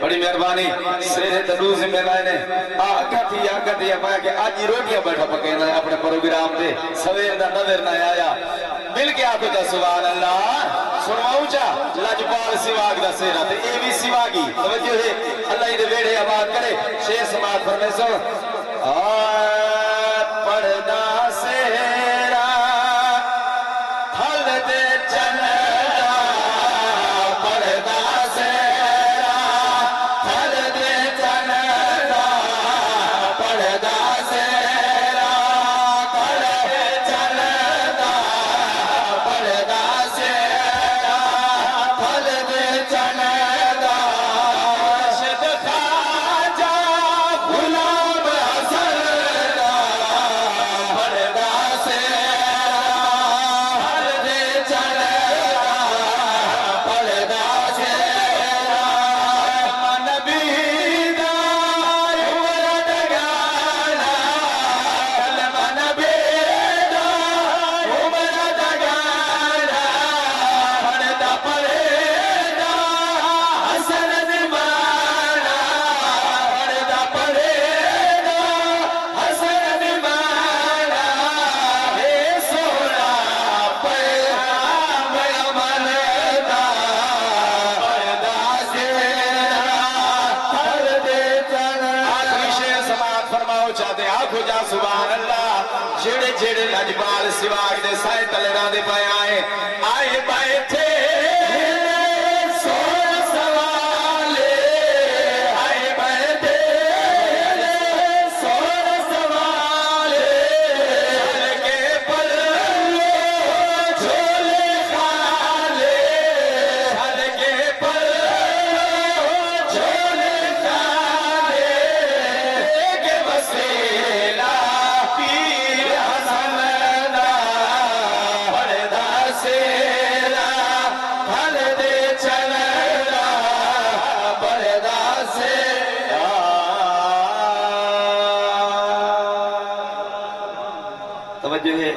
बड़ी मेहरबानी सेरे तनु जिम्मेदार ने आका थी मैं के आज रोटियां बैठा पकेना है अपने प्रोग्राम पे सवेर दा नजर ना आया मिल के आको दा सुभान अल्लाह सुनवाऊं चा लजपाल सिवाग दा सेरा ते ए भी सिवागी तवज्जो है अल्लाह दे वेड़े आबाद करे शेर समाज फरमेसो पड़दा सेरा हल दे चलदा पड़दा सेरा हल दे चलदा पड़दा सेरा हल दे चलदा पड़दा सेरा हल दे चलदा मुर्शिद खाजा गुलाम हसन दा पड़दा सेरा हल दे चलदा पड़दा सेरा नबी दा उमर दगाना कलमा नबी दा उमर दगाना पड़दा पड़ेगा हसन दीवाना पड़दा पड़ेगा हसन दीवाना हे सोना पैगाम अमन दा पड़दा सेरा हल दे चलदा आखिरी शेर समाप्त फरमाओ चाहते आखो जा सुभान अल्लाह जेड़े जेड़े लजपाल सिवाग दे साए तले रांदे पाए आए बैठे सोर सवाले आए बैठे सोर सवाले चल के पल्लो झोले खाले चल के पल्लो झोले खाले के वसीला पीर हसन दा पड़दा सेरा हल दे चलदा पड़दा सेरा तवज्जो है